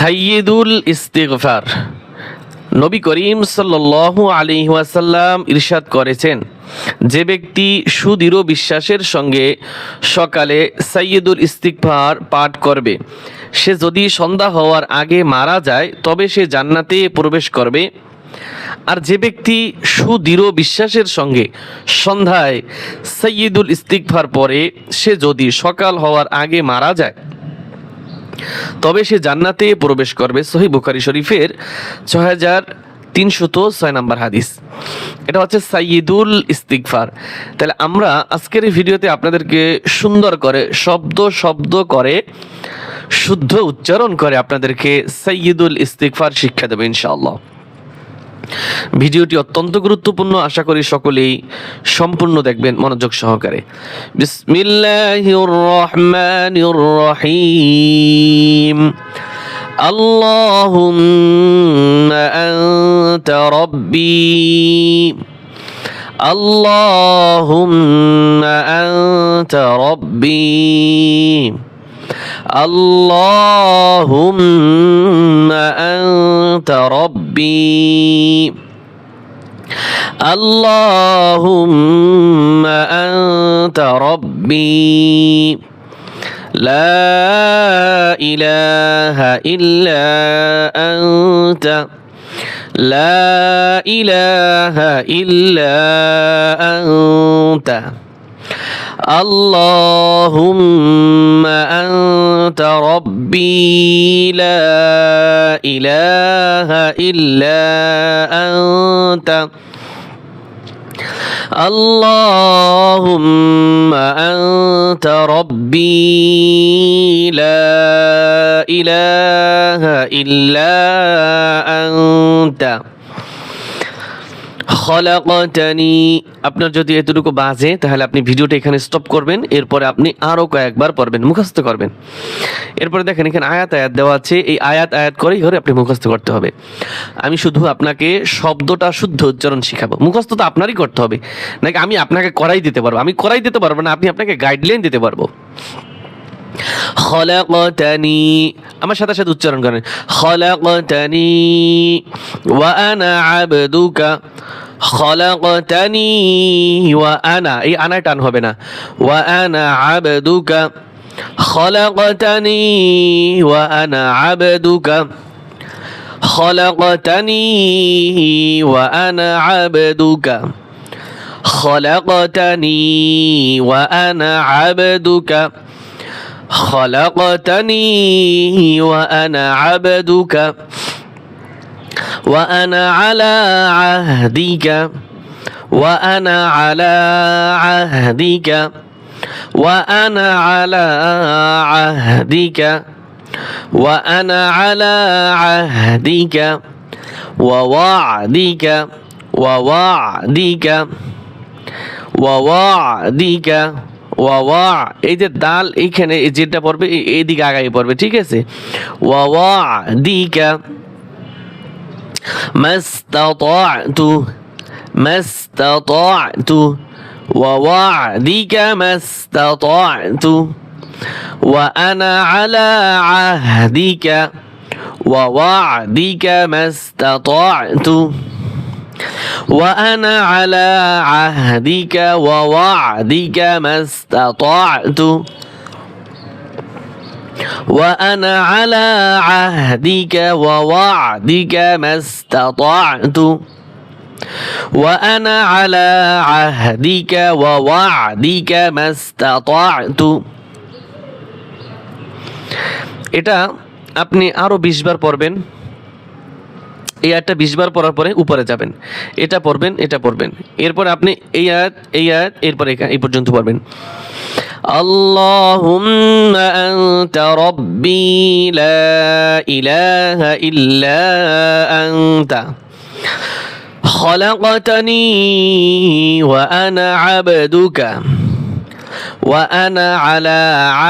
সাইয়্যিদুল ইস্তিগফার। নবী করিম সাল্লাল্লাহু আলাইহি ওয়াসাল্লাম ইরশাদ করেছেন, যে ব্যক্তি সুদৃঢ় বিশ্বাসের সঙ্গে সকালে সাইয়্যিদুল ইস্তিগফার পাঠ করবে, সে যদি সন্ধ্যা হওয়ার আগে মারা যায় তবে সে জান্নাতে প্রবেশ করবে। আর যে ব্যক্তি সুদৃঢ় বিশ্বাসের সঙ্গে সন্ধ্যায় সাইয়্যিদুল ইস্তিগফার পড়ে, সে যদি সকাল হওয়ার আগে মারা যায় তবে সে জান্নাতে প্রবেশ করবে। সহিহ বুখারী শরীফের 6306 নম্বর হাদিস। এটা হচ্ছে সাইয়্যিদুল ইস্তিগফার। তাহলে আমরা আজকের এই ভিডিওতে আপনাদেরকে সুন্দর করে শব্দ করে শুদ্ধ উচ্চারণ করে আপনাদেরকে সাইয়্যিদুল ইস্তিগফার শিক্ষা দেব ইনশাআল্লাহ। ভিডিওটি অত্যন্ত গুরুত্বপূর্ণ, আশা করি সকলেই সম্পূর্ণ দেখবেন মনোযোগ সহকারে। বিসমিল্লাহির রহমানির রহিম। আল্লাহুম্মা আনতা রাব্বি, আল্লাহুম্মা আনতা রাব্বি, আল্লাহুম্মা আনতা রাব্বি, আল্লাহুম্মা আনতা রাব্বি, লা ইলাহা ইল্লা আনতা, লা ইলাহা ইল্লা আনতা, আল্লাহুম্মা আনতা রাব্বি, লা ইলাহা ইল্লা আনতা, আল্লাহুম্মা আনতা রাব্বি, লা ইলাহা ইল্লা আনতা খলাকতানি। আপনার যদি এতটুকু বাজে তাহলে আপনি ভিডিওটা এখানে স্টপ করবেন, এরপরে আপনি আরও কয়েকবার পড়বেন, মুখস্থ করবেন। এরপরে দেখেন এখানে আয়াত দেওয়া আছে, এই আয়াত করেই ধরে আপনি মুখস্থ করতে হবে। আমি শুধু আপনাকে শব্দটা শুদ্ধ উচ্চারণ শিখাবো, মুখস্থ তো আপনারই করতে হবে, নাকি আমি আপনাকে করাই দিতে পারবো? আমি করাই দিতে পারবো না, আপনি আপনাকে গাইডলাইন দিতে পারবো। খলাকতানি, আমার সাথে সাথে উচ্চারণ করেন। খলাকতানি ওয়া আনা আবদুকা, খলাকতানি ওয়া আনা, এই আনায় টান হবে না। ওয়া আনা আবদুকা, খলাকতানি ওয়া আনা আবদুকা, খলাকতানি ওয়া আনা আবদুকা, খলাকতানি ওয়া আনা আবদুকা, خلقتني وأنا عبدك وأنا على عهدك وأنا على عهدك وأنا على عهدك وأنا على عهدك ووعدك ووعدك ووعدك ওয়া, এই যে দাল এইখানে যেটা পড়বে এইদিকে আগাই পড়বে, ঠিক আছে? ওয়াদিকা মাস্তাতাতু, মাস্তাতাতু, ওয়াদিকা মাস্তাতাতু, ওয়া আনা আলা আহদিকা ওয়াদিকা মাস্তাতাতু, وأنا على عهدك ووعدك ما استطعت، وأنا على عهدك ووعدك ما استطعت، وأنا على عهدك ووعدك ما استطعت। এটা আপনি আরো 20 বার পড়বেন। এই আয়াতটা 20 বার পড়ার পরে উপরে যাবেন, এটা পড়বেন, এটা পড়বেন, এরপর আপনি এই আয়াত এরপরে এই পর্যন্ত পড়বেন। আল্লাহুম্মা আনতা রাব্বি, লা ইলাহা ইল্লা আনতা, খলাকতানি ওয়া আনা আবদুকা ওয়া আনা আলা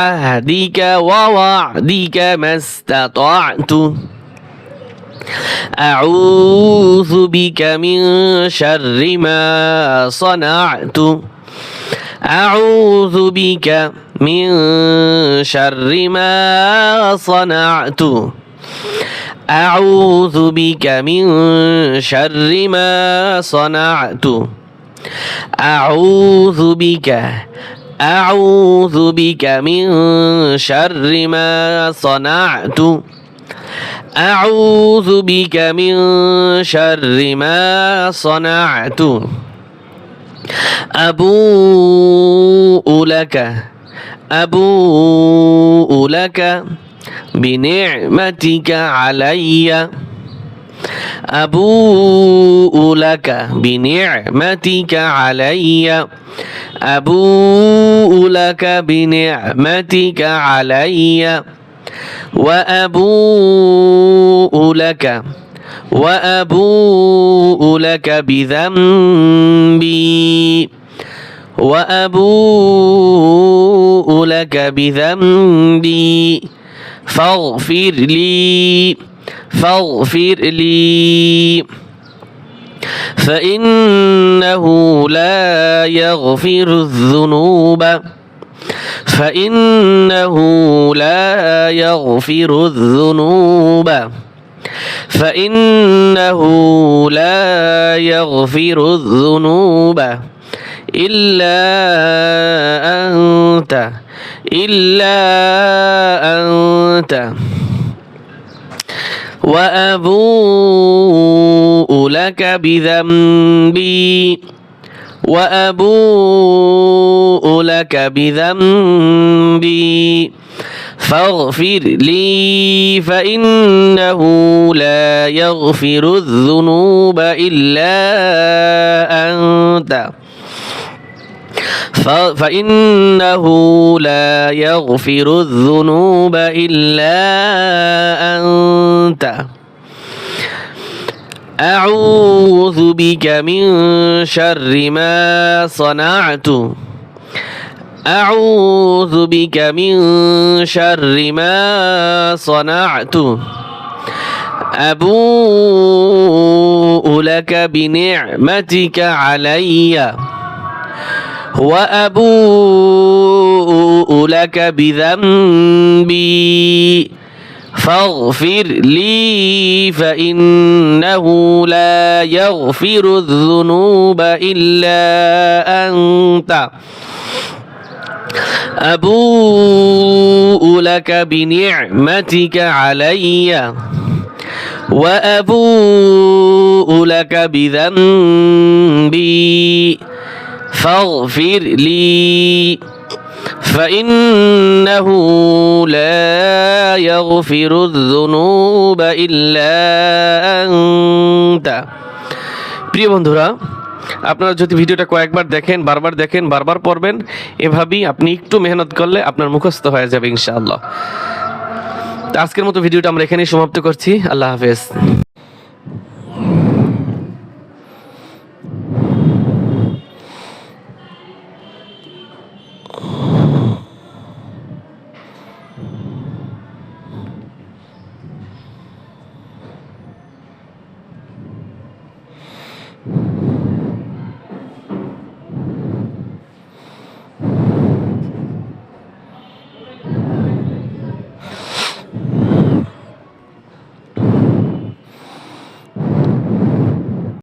আহদিকা ওয়া ওয়া'দিকা মাস্তাতা'তু, أعوذ بك من شر ما صنعت، أعوذ بك من شر ما صنعت، أعوذ بك من شر ما صنعت أعوذ بك من شر ما صنعت أعوذ بك من شر ما صنعت أبوء لك بنعمتك علي أبوء لك بنعمتك علي أبوء لك بنعمتك علي وأبوء لك بذنبي فاغفر لي فإنه لا يغفر الذنوب إلا أنت وأبوء لك بذنبي فاغفر لي فإنه لا يغفر الذنوب إلا أنت أعوذ بك من شر ما صنعت أعوذ بك من شر ما صنعت أبوء لك بنعمتك علي وأبوء لك بذنبي فاغفر لي فإنه لا يغفر الذنوب إلا أنت أبوء لك بنعمتك علي وأبوء لك بذنبي فاغفر لي فإنه لا يغفر الذنوب إلا أنت। প্রিয় বন্ধুরা, আপনারা যদি ভিডিওটা কয়েকবার দেখেন, বারবার দেখেন, বারবার পড়বেন, এভাবেই আপনি একটু মেহনত করলে আপনার মুখস্থ হয়ে যাবে ইনশাআল্লাহ। আজকের মতো ভিডিওটা আমরা এখানেই সমাপ্ত করছি। আল্লাহ হাফেজ।